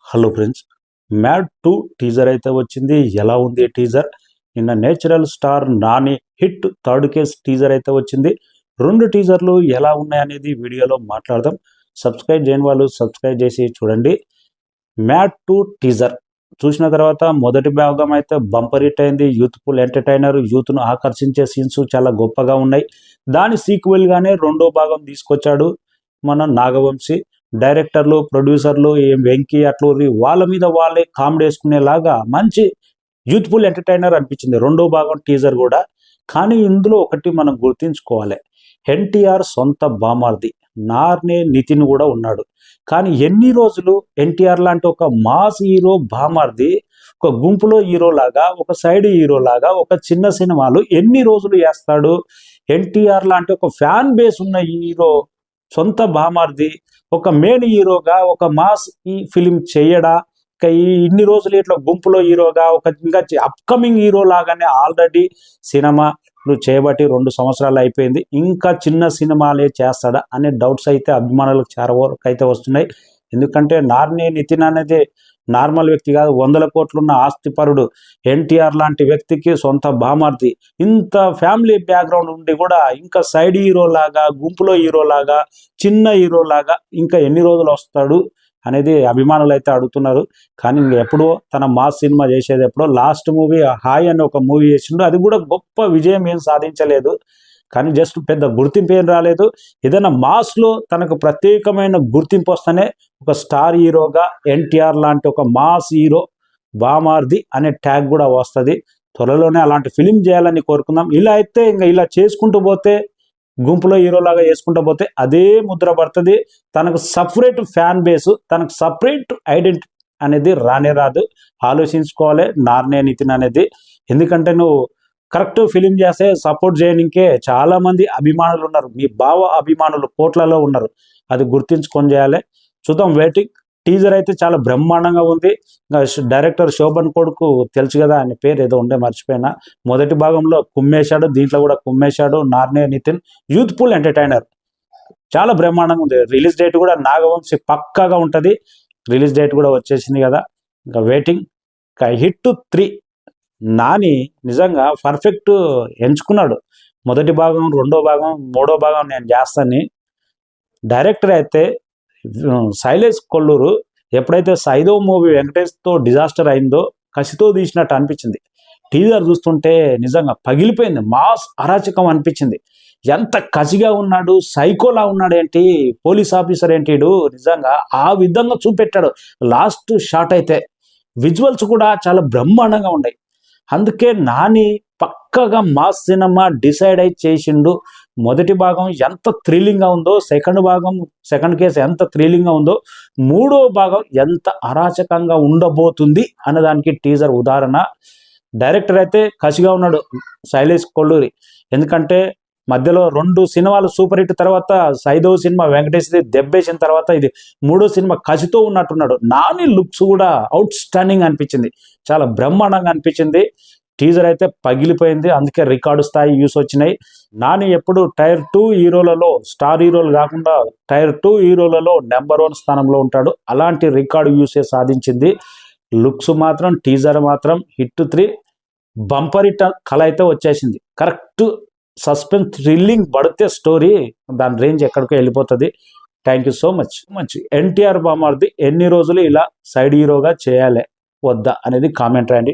Hello friends, mad 2 teaser అయితే వచ్చింది. ఎలా ఉంది టీజర్? నిన్న natural star Nani hit third case teaser అయితే వచ్చింది. రెండు టీజర్లు ఎలా ఉన్నాయనేది వీడియోలో మాట్లాడదాం. సబ్స్క్రైబ్ చేయని వాళ్ళు సబ్స్క్రైబ్ చేసి చూడండి. మ్యాడ్ 2 టీజర్ చూసిన తర్వాత మొదటి భాగం అయితే బంపర్ హిట్ అయింది. యూత్ఫుల్ ఎంటర్టైనర్, యూత్ను ఆకర్షించే సీన్స్ చాలా గొప్పగా ఉన్నాయి. దాని సీక్వెల్గానే రెండో భాగం తీసుకొచ్చాడు మన నాగవంశీ. డైరెక్టర్లు, ప్రొడ్యూసర్లు, వెంకీ అట్లూరి వాళ్ళ మీద వాళ్ళే కామెడీ వేసుకునేలాగా మంచి యూత్ఫుల్ ఎంటర్టైనర్ అనిపించింది రెండో భాగం టీజర్ కూడా. కానీ ఇందులో ఒకటి మనం గుర్తుంచుకోవాలి, ఎన్టీఆర్ సొంత బామార్ది నార్నే నితిన్ కూడా ఉన్నాడు. కానీ ఎన్ని రోజులు ఎన్టీఆర్ లాంటి ఒక మాస్ హీరో బామార్ది ఒక గుంపులో హీరో లాగా, ఒక సైడ్ హీరో లాగా ఒక చిన్న సినిమాలు ఎన్ని రోజులు వేస్తాడు? ఎన్టీఆర్ లాంటి ఒక ఫ్యాన్ బేస్ ఉన్న హీరో సొంత బామార్ది ఒక మెయిన్ హీరోగా ఒక మాస్ ఈ ఫిలిం చేయడా? ఇన్ని రోజులు ఇట్లా గుంపులో హీరోగా ఒక ఇంకా అప్కమింగ్ హీరో లాగానే ఆల్రెడీ సినిమాలు చేయబట్టి 2 సంవత్సరాలు అయిపోయింది. ఇంకా చిన్న సినిమాలే చేస్తాడా అనే డౌట్స్ అయితే అభిమానులకు చాలా వరకు అయితే వస్తున్నాయి. ఎందుకంటే నార్నే నితిన్ అనేది నార్మల్ వ్యక్తి కాదు, 100 కోట్లున్న ఆస్తిపరుడు. ఎన్టీఆర్ లాంటి వ్యక్తికి సొంత బామార్ది. ఇంత ఫ్యామిలీ బ్యాక్గ్రౌండ్ ఉండి కూడా ఇంకా సైడ్ హీరో లాగా, గుంపులో హీరో లాగా, చిన్న హీరో లాగా ఇంకా ఎన్ని రోజులు వస్తాడు అనేది అభిమానులు అయితే అడుగుతున్నారు. కానీ ఎప్పుడో తన మాస్ సినిమా చేసేది ఎప్పుడో లాస్ట్ మూవీ హాయ్ అని ఒక మూవీ చేసిండు. అది కూడా గొప్ప విజయం ఏం సాధించలేదు, కానీ జస్ట్ పెద్ద గుర్తింపు ఏం రాలేదు. ఏదైనా మాస్లో తనకు ప్రత్యేకమైన గుర్తింపు వస్తేనే ఒక స్టార్ హీరోగా ఎన్టీఆర్ లాంటి ఒక మాస్ హీరో బామార్ది అనే ట్యాగ్ కూడా వస్తుంది. త్వరలోనే అలాంటి ఫిలిం చేయాలని కోరుకుందాం. ఇలా అయితే ఇంకా ఇలా చేసుకుంటూ పోతే, గుంపులో హీరోలాగా చేసుకుంటూ పోతే అదే ముద్ర పడుతుంది. తనకు సపరేట్ ఫ్యాన్ బేసు, తనకు సపరేట్ ఐడెంటిటీ అనేది రానే రాదు. ఆలోచించుకోవాలి నార్నే నితిన్ అనేది. ఎందుకంటే నువ్వు కరెక్ట్ ఫిలిం చేస్తే సపోర్ట్ చేయడానికే చాలామంది అభిమానులు ఉన్నారు. మీ భావ అభిమానులు కోట్లలో ఉన్నారు. అది గుర్తించుకొని చేయాలి. చూద్దాం, వెయిటింగ్. టీజర్ అయితే చాలా బ్రహ్మాండంగా ఉంది. డైరెక్టర్ శోభన్ కొడుకు తెలుసు కదా, ఆయన పేరు ఏదో ఉండే మర్చిపోయినా. మొదటి భాగంలో కుమ్మేశాడు, దీంట్లో కూడా కుమ్మేశాడు. నార్నే నితిన్ యూత్ఫుల్ ఎంటర్టైనర్ చాలా బ్రహ్మాండంగా ఉంది. రిలీజ్ డేట్ కూడా నాగవంశీ పక్కాగా ఉంటుంది. రిలీజ్ డేట్ కూడా వచ్చేసింది కదా, ఇంకా వెయిటింగ్. ఇంకా హిట్ 3 నాని నిజంగా పర్ఫెక్ట్ ఎంచుకున్నాడు. మొదటి భాగం, రెండో భాగం, మూడో భాగం నేను చేస్తాను. డైరెక్టర్ అయితే శైలేష్ కొల్లూరు ఎప్పుడైతే 5వ మూవీ వెంకటేష్తో డిజాస్టర్ అయిందో కసితో తీసినట్టు అనిపించింది. టీజర్ చూస్తుంటే నిజంగా పగిలిపోయింది. మాస్ అరాచకం అనిపించింది. ఎంత కసిగా ఉన్నాడు, సైకోలా ఉన్నాడు ఏంటి, పోలీస్ ఆఫీసర్ ఏంటి, నిజంగా ఆ విధంగా చూపెట్టాడు. లాస్ట్ షాట్ అయితే విజువల్స్ కూడా చాలా బ్రహ్మాండంగా ఉన్నాయి. అందుకే నాని పక్కగా మాస్ సినిమా డిసైడ్ అయి చేసిండు. మొదటి భాగం ఎంత థ్రిల్లింగ్గా ఉందో, సెకండ్ కేసు ఎంత థ్రిల్లింగ్గా ఉందో, మూడో భాగం ఎంత అరాచకంగా ఉండబోతుంది అన్నదానికి టీజర్ ఉదాహరణ. డైరెక్టర్ అయితే కసిగా ఉన్నాడు శైలేష్ కొల్లూరి. ఎందుకంటే మధ్యలో 2 సినిమాలు సూపర్ హిట్ తర్వాత 5వ సినిమా వెంకటేష్ది దెబ్బేసిన తర్వాత ఇది 3వ సినిమా కసితో ఉన్నట్టున్నాడు. నాని లుక్స్ కూడా అవుట్ స్టాండింగ్ అనిపించింది, చాలా బ్రహ్మాండంగా అనిపించింది. టీజర్ అయితే పగిలిపోయింది. అందుకే రికార్డు స్థాయి వ్యూస్ వచ్చినాయి. నాని ఎప్పుడు టైర్ 2 హీరోలలో, స్టార్ హీరోలు కాకుండా టైర్ 2 హీరోలలో నెంబర్ 1 స్థానంలో ఉంటాడు. అలాంటి రికార్డు వ్యూసే సాధించింది. లుక్స్ మాత్రం, టీజర్ మాత్రం హిట్ 3 బంపర్ హిట్ కళ అయితే వచ్చేసింది. కరెక్ట్ సస్పెన్స్ థ్రిల్లింగ్ పడితే స్టోరీ దాని రేంజ్ ఎక్కడికో వెళ్ళిపోతుంది. Thank you so much. NTR బామార్ది ఎన్ని రోజులు ఇలా సైడ్ హీరోగా చేయాలి వద్దా అనేది కామెంట్ రాయండి.